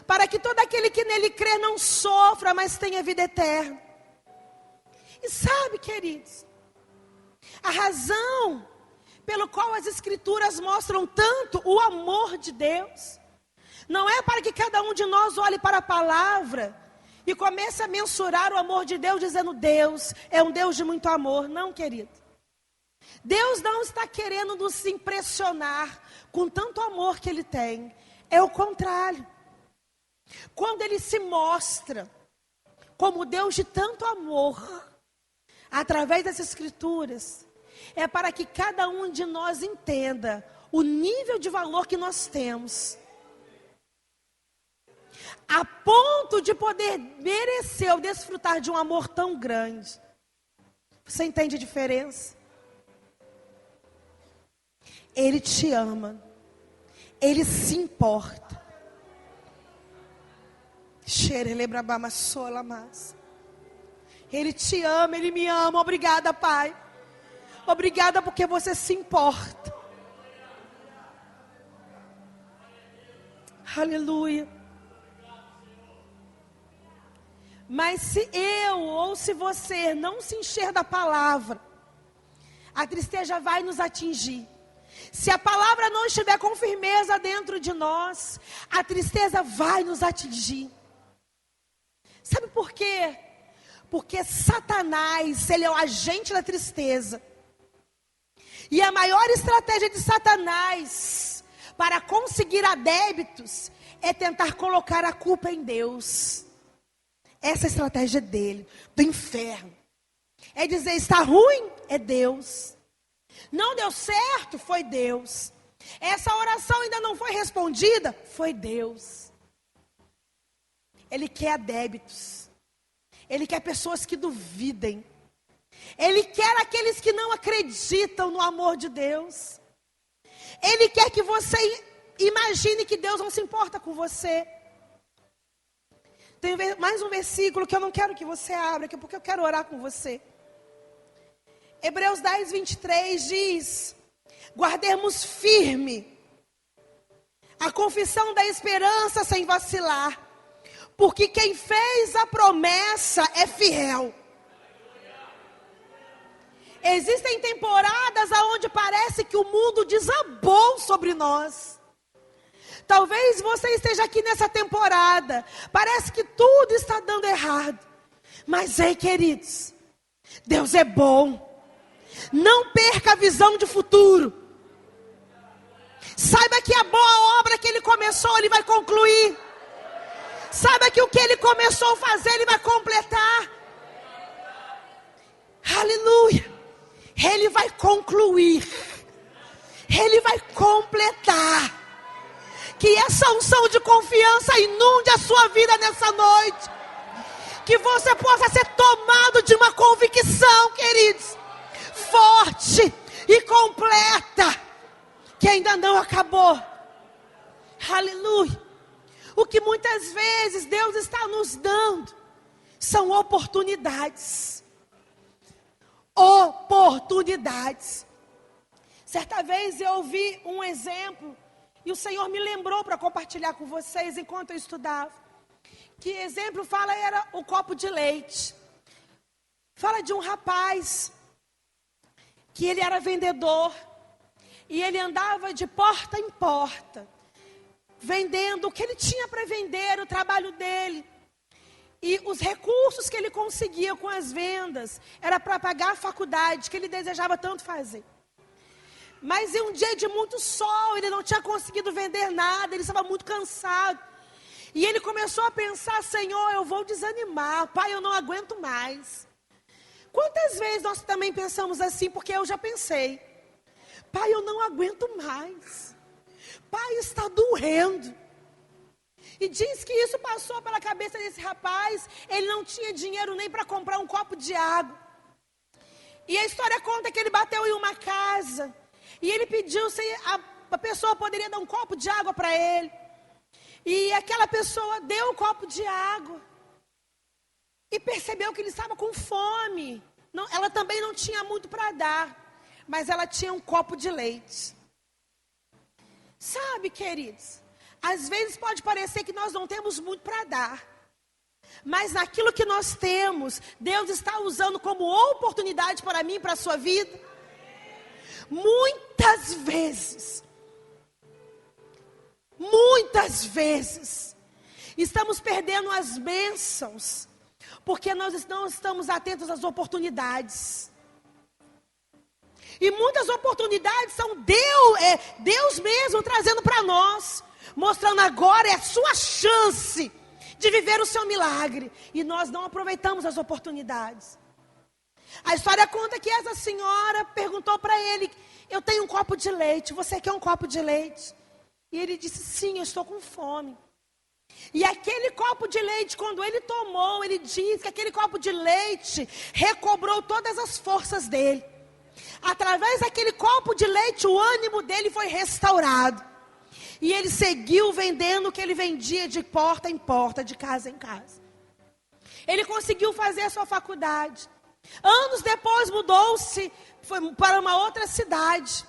para que todo aquele que nele crê não sofra, mas tenha vida eterna. E sabe, queridos, a razão pelo qual as Escrituras mostram tanto o amor de Deus, não é para que cada um de nós olhe para a palavra e comece a mensurar o amor de Deus, dizendo, Deus é um Deus de muito amor. Não, querido. Deus não está querendo nos impressionar com tanto amor que Ele tem. É o contrário. Quando Ele se mostra como Deus de tanto amor, através das Escrituras, é para que cada um de nós entenda o nível de valor que nós temos, a ponto de poder merecer ou desfrutar de um amor tão grande. Você entende a diferença? Ele te ama, Ele se importa. Ele te ama, Ele me ama. Obrigada, Pai. Obrigada porque você se importa. Aleluia. Mas se eu ou se você não se encher da palavra, a tristeza vai nos atingir. Se a palavra não estiver com firmeza dentro de nós, a tristeza vai nos atingir. Sabe por quê? Porque Satanás, ele é o agente da tristeza. E a maior estratégia de Satanás para conseguir adébitos é tentar colocar a culpa em Deus. Essa é a estratégia dele, do inferno. É dizer, está ruim? É Deus. Não deu certo? Foi Deus. Essa oração ainda não foi respondida? Foi Deus. Ele quer adébitos. Ele quer pessoas que duvidem. Ele quer aqueles que não acreditam no amor de Deus. Ele quer que você imagine que Deus não se importa com você. Tem mais um versículo que eu não quero que você abra, porque eu quero orar com você. Hebreus 10, 23 diz: guardemos firme a confissão da esperança sem vacilar, porque quem fez a promessa é fiel. Existem temporadas onde parece que o mundo desabou sobre nós. Talvez você esteja aqui nessa temporada, parece que tudo está dando errado. Mas ei, queridos, Deus é bom. Não perca a visão de futuro. Saiba que a boa obra que Ele começou, Ele vai concluir. Saiba que o que Ele começou a fazer, Ele vai completar. Aleluia. Ele vai concluir. Ele vai completar. Que essa unção de confiança inunde a sua vida nessa noite. Que você possa ser tomado de uma convicção, queridos, forte e completa, que ainda não acabou. Aleluia. O que muitas vezes Deus está nos dando são oportunidades. Oportunidades. Certa vez eu ouvi um exemplo e o Senhor me lembrou para compartilhar com vocês enquanto eu estudava. Que exemplo fala era o copo de leite. Fala de um rapaz que ele era vendedor e ele andava de porta em porta, vendendo o que ele tinha para vender, o trabalho dele. E os recursos que ele conseguia com as vendas era para pagar a faculdade que ele desejava tanto fazer. Mas em um dia de muito sol, ele não tinha conseguido vender nada, ele estava muito cansado. E ele começou a pensar: Senhor, eu vou desanimar, Pai, eu não aguento mais. Quantas vezes nós também pensamos assim, porque eu já pensei: Pai, eu não aguento mais. Pai, está doendo. E diz que isso passou pela cabeça desse rapaz. Ele não tinha dinheiro nem para comprar um copo de água. E a história conta que ele bateu em uma casa. E ele pediu se a pessoa poderia dar um copo de água para ele. E aquela pessoa deu um copo de água. E percebeu que ele estava com fome. Não, ela também não tinha muito para dar. Mas ela tinha um copo de leite. Sabe, queridos, às vezes pode parecer que nós não temos muito para dar. Mas naquilo que nós temos, Deus está usando como oportunidade para mim e para a sua vida. Muitas vezes, estamos perdendo as bênçãos, porque nós não estamos atentos às oportunidades. E muitas oportunidades são Deus mesmo trazendo para nós, mostrando agora é a sua chance de viver o seu milagre. E nós não aproveitamos as oportunidades. A história conta que essa senhora perguntou para ele: eu tenho um copo de leite, você quer um copo de leite? E ele disse: sim, eu estou com fome. E aquele copo de leite, quando ele tomou, ele diz que aquele copo de leite recobrou todas as forças dele. Através daquele copo de leite, o ânimo dele foi restaurado. E ele seguiu vendendo o que ele vendia de porta em porta, de casa em casa. Ele conseguiu fazer a sua faculdade. Anos depois mudou-se, foi para uma outra cidade.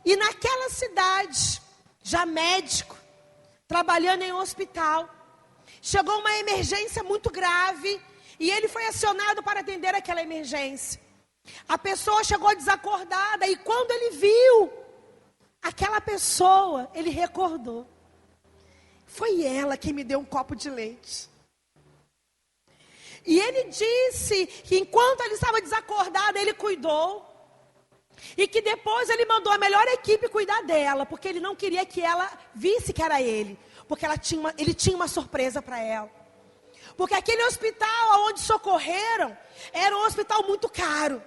E naquela cidade, já médico, trabalhando em um hospital, chegou uma emergência muito grave e ele foi acionado para atender aquela emergência. A pessoa chegou desacordada e quando ele viu aquela pessoa, ele recordou: foi ela que me deu um copo de leite. E ele disse que enquanto ele estava desacordado, ele cuidou. E que depois ele mandou a melhor equipe cuidar dela, porque ele não queria que ela visse que era ele. Porque ele tinha uma surpresa para ela. Porque aquele hospital onde socorreram era um hospital muito caro.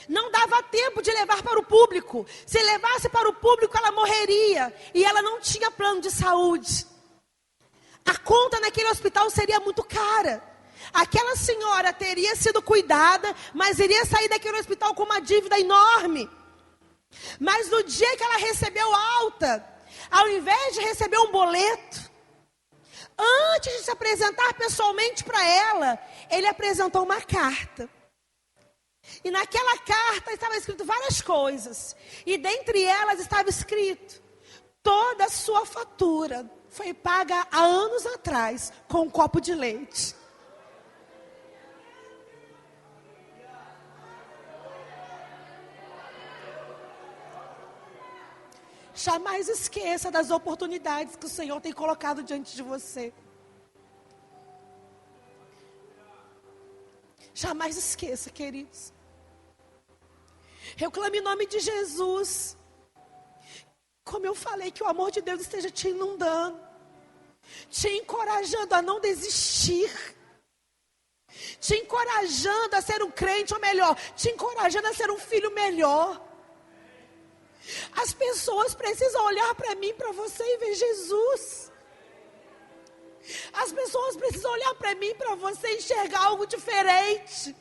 Não dava tempo de levar para o público. Se levasse para o público, ela morreria. E ela não tinha plano de saúde. A conta naquele hospital seria muito cara. Aquela senhora teria sido cuidada, mas iria sair daquele hospital com uma dívida enorme. Mas no dia que ela recebeu alta, ao invés de receber um boleto, antes de se apresentar pessoalmente para ela, ele apresentou uma carta. E naquela carta estava escrito várias coisas. E dentre elas estava escrito: toda a sua fatura foi paga há anos atrás com um copo de leite. Jamais esqueça das oportunidades que o Senhor tem colocado diante de você. Jamais esqueça, queridos. Eu clamo em nome de Jesus. Como eu falei, que o amor de Deus esteja te inundando, te encorajando a não desistir, te encorajando a ser um crente, ou melhor, te encorajando a ser um filho melhor. As pessoas precisam olhar para mim, para você e ver Jesus. As pessoas precisam olhar para mim, para você e enxergar algo diferente.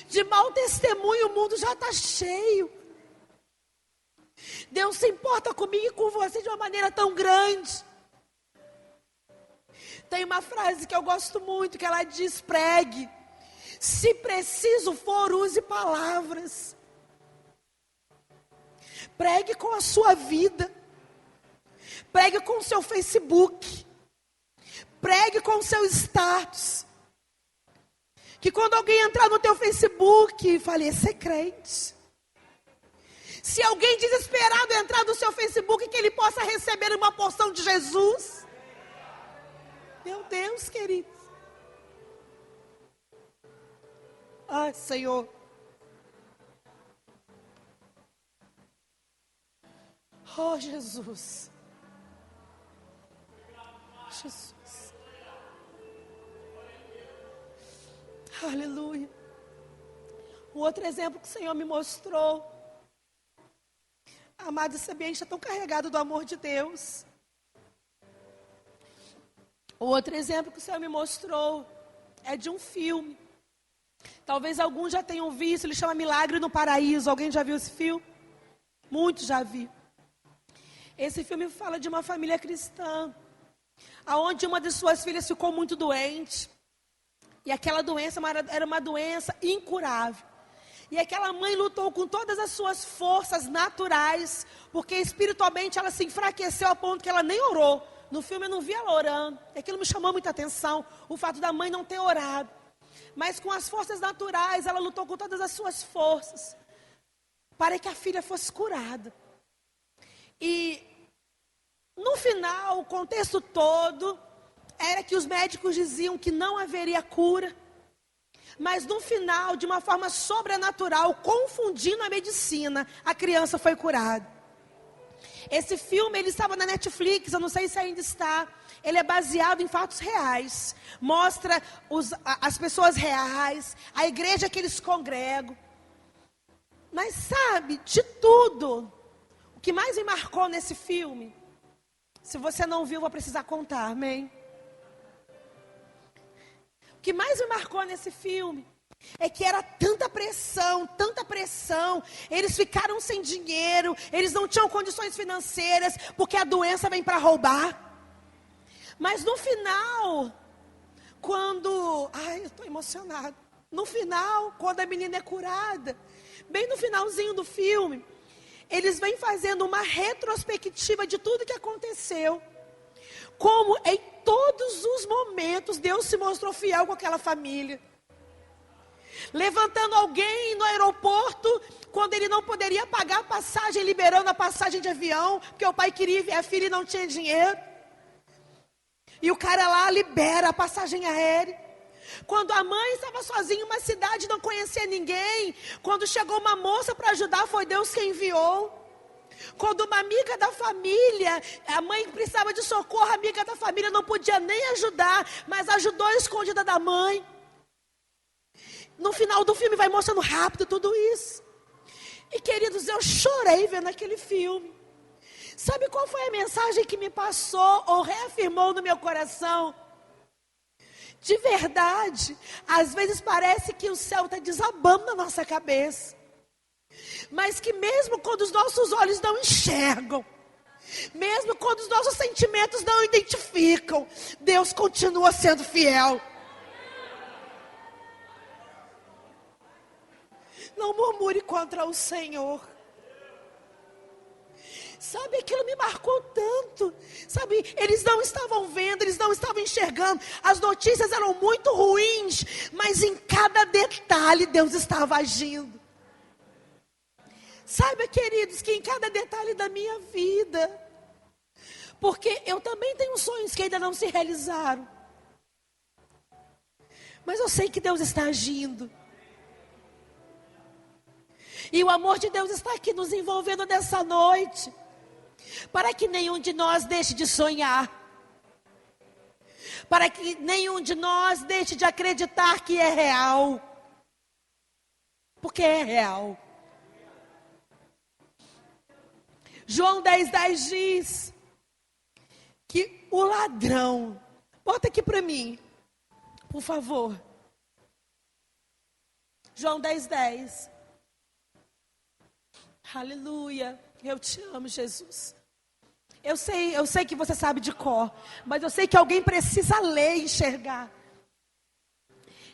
De mau testemunho o mundo já está cheio. Deus se importa comigo e com você de uma maneira tão grande. Tem uma frase que eu gosto muito, que ela diz: pregue. Se preciso for, use palavras. Pregue com a sua vida. Pregue com o seu Facebook. Pregue com o seu status. Que quando alguém entrar no teu Facebook, fale: esse é crente. Se alguém desesperado entrar no seu Facebook, que ele possa receber uma porção de Jesus. Meu Deus, querido. Ai, Senhor. Oh, Jesus. Jesus. Aleluia. O outro exemplo que o Senhor me mostrou. Amado, esse ambiente está tão carregado do amor de Deus. O outro exemplo que o Senhor me mostrou é de um filme. Talvez alguns já tenham visto, ele chama Milagre no Paraíso. Alguém já viu esse filme? Muitos já viram. Esse filme fala de uma família cristã, aonde uma de suas filhas ficou muito doente. E aquela doença era uma doença incurável. E aquela mãe lutou com todas as suas forças naturais, porque espiritualmente ela se enfraqueceu a ponto que ela nem orou. No filme eu não vi ela orando. Aquilo me chamou muita atenção, o fato da mãe não ter orado. Mas com as forças naturais, ela lutou com todas as suas forças, para que a filha fosse curada. E no final, o contexto todo era que os médicos diziam que não haveria cura. Mas no final, de uma forma sobrenatural, confundindo a medicina, a criança foi curada. Esse filme, ele estava na Netflix, eu não sei se ainda está. Ele é baseado em fatos reais. Mostra as pessoas reais, a igreja que eles congregam. Mas sabe, de tudo, o que mais me marcou nesse filme, se você não viu, vou precisar contar, amém? O que mais me marcou nesse filme é que era tanta pressão, eles ficaram sem dinheiro, eles não tinham condições financeiras, porque a doença vem para roubar. Mas no final, eu estou emocionada. No final, quando a menina é curada, bem no finalzinho do filme, eles vêm fazendo uma retrospectiva de tudo que aconteceu. Como em todos os momentos Deus se mostrou fiel com aquela família. Levantando alguém no aeroporto, quando ele não poderia pagar a passagem, liberando a passagem de avião, porque o pai queria ver a filha e não tinha dinheiro. E o cara lá libera a passagem aérea. Quando a mãe estava sozinha em uma cidade, não conhecia ninguém, quando chegou uma moça para ajudar, foi Deus quem enviou. Quando uma amiga da família, a mãe precisava de socorro, a amiga da família não podia nem ajudar, mas ajudou escondida da mãe. No final do filme vai mostrando rápido tudo isso. E queridos, eu chorei vendo aquele filme. Sabe qual foi a mensagem que me passou ou reafirmou no meu coração? De verdade, às vezes parece que o céu está desabando na nossa cabeça. Mas que mesmo quando os nossos olhos não enxergam, mesmo quando os nossos sentimentos não identificam, Deus continua sendo fiel. Não murmure contra o Senhor. Sabe, aquilo me marcou tanto. Sabe, eles não estavam vendo, eles não estavam enxergando. As notícias eram muito ruins, mas em cada detalhe Deus estava agindo. Saiba, queridos, que em cada detalhe da minha vida, porque eu também tenho sonhos que ainda não se realizaram, mas eu sei que Deus está agindo. E o amor de Deus está aqui nos envolvendo nessa noite, para que nenhum de nós deixe de sonhar, para que nenhum de nós deixe de acreditar que é real, porque é real. João 10:10 diz que o ladrão, bota aqui para mim, por favor. João 10:10. Aleluia. Eu te amo, Jesus. Eu sei que você sabe de cor, mas eu sei que alguém precisa ler e enxergar.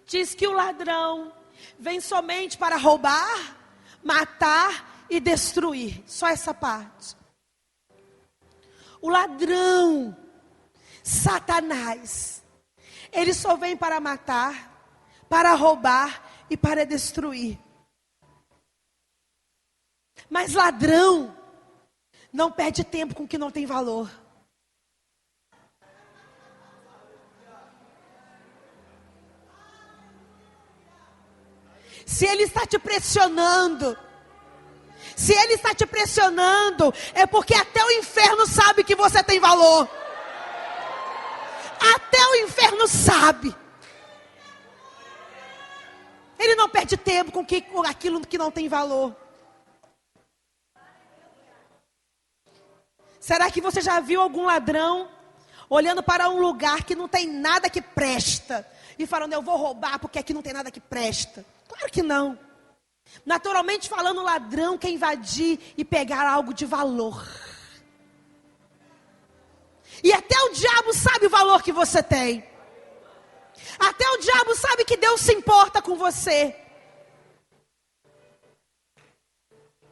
Diz que o ladrão vem somente para roubar, matar e destruir. Só essa parte. O ladrão, Satanás, ele só vem para matar, para roubar e para destruir. Mas ladrão não perde tempo com o que não tem valor. Se ele está te pressionando, é porque até o inferno sabe que você tem valor. Até o inferno sabe. Ele não perde tempo com aquilo que não tem valor. Será que você já viu algum ladrão olhando para um lugar que não tem nada que presta e falando, eu vou roubar porque aqui não tem nada que presta? Claro que não. Naturalmente falando, o ladrão quer invadir e pegar algo de valor. E até o diabo sabe o valor que você tem. Até o diabo sabe que Deus se importa com você.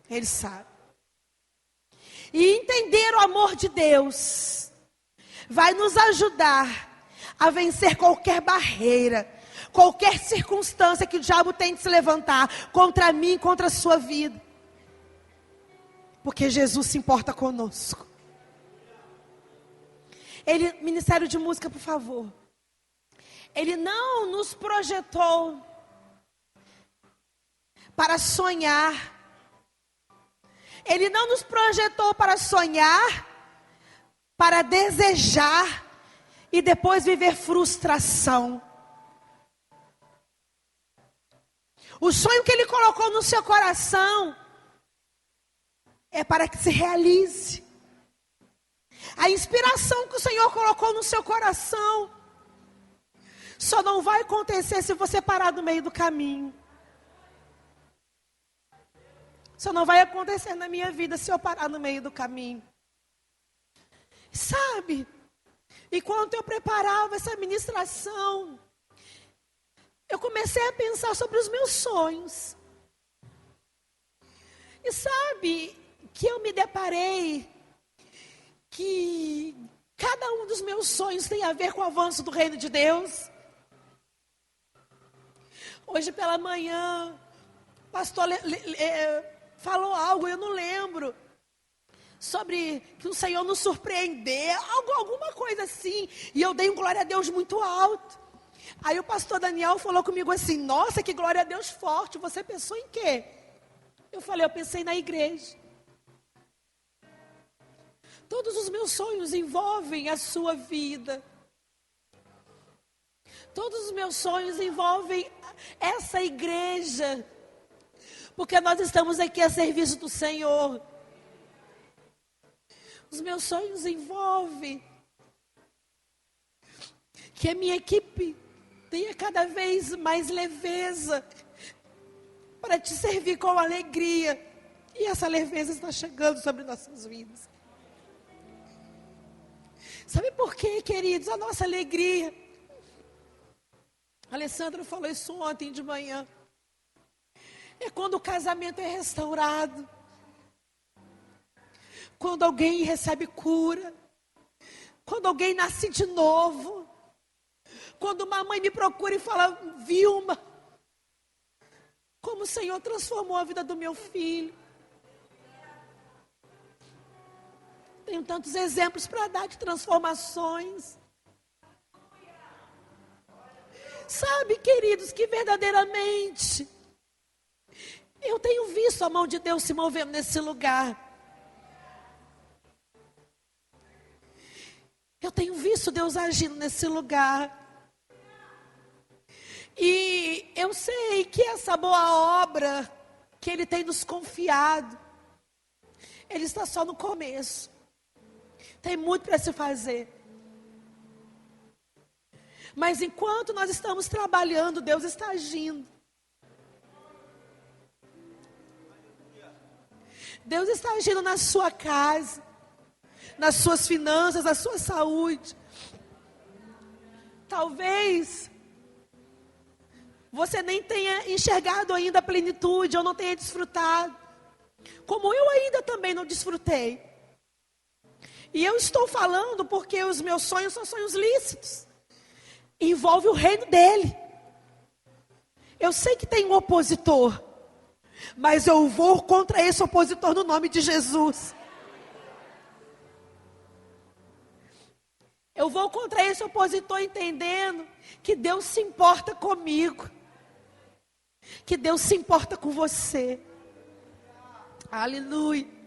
Ele sabe. E entender o amor de Deus vai nos ajudar a vencer qualquer barreira, qualquer circunstância que o diabo tente se levantar contra mim, contra a sua vida. Porque Jesus se importa conosco. Ministério de música, por favor. Ele não nos projetou para sonhar. Ele não nos projetou para sonhar, para desejar e depois viver frustração. O sonho que Ele colocou no seu coração é para que se realize. A inspiração que o Senhor colocou no seu coração só não vai acontecer se você parar no meio do caminho. Só não vai acontecer na minha vida se eu parar no meio do caminho. Sabe? Enquanto eu preparava essa ministração, eu comecei a pensar sobre os meus sonhos. E sabe que eu me deparei que cada um dos meus sonhos tem a ver com o avanço do reino de Deus. Hoje pela manhã, o pastor falou algo, eu não lembro, sobre que o Senhor nos surpreender, alguma coisa assim, e eu dei um glória a Deus muito alto. Aí o pastor Daniel falou comigo assim, nossa, que glória a Deus forte, você pensou em quê? Eu falei, eu pensei na igreja. Todos os meus sonhos envolvem a sua vida. Todos os meus sonhos envolvem essa igreja. Porque nós estamos aqui a serviço do Senhor. Os meus sonhos envolvem que a minha equipe tenha cada vez mais leveza para te servir com alegria. E essa leveza está chegando sobre nossas vidas. Sabe por quê, queridos? A nossa alegria. A Alessandra falou isso ontem de manhã. É quando o casamento é restaurado. Quando alguém recebe cura. Quando alguém nasce de novo. Quando uma mãe me procura e fala, Vilma, como o Senhor transformou a vida do meu filho. Tenho tantos exemplos para dar de transformações. Sabe, queridos, que verdadeiramente eu tenho visto a mão de Deus se movendo nesse lugar. Eu tenho visto Deus agindo nesse lugar. E eu sei que essa boa obra que Ele tem nos confiado, ele está só no começo. Tem muito para se fazer. Mas enquanto nós estamos trabalhando, Deus está agindo. Deus está agindo na sua casa, nas suas finanças, na sua saúde. Talvez você nem tenha enxergado ainda a plenitude, ou não tenha desfrutado, como eu ainda também não desfrutei. E eu estou falando porque os meus sonhos são sonhos lícitos. Envolve o reino dele. Eu sei que tem um opositor, mas eu vou contra esse opositor no nome de Jesus. Eu vou contra esse opositor entendendo que Deus se importa comigo. Que Deus se importa com você. Aleluia.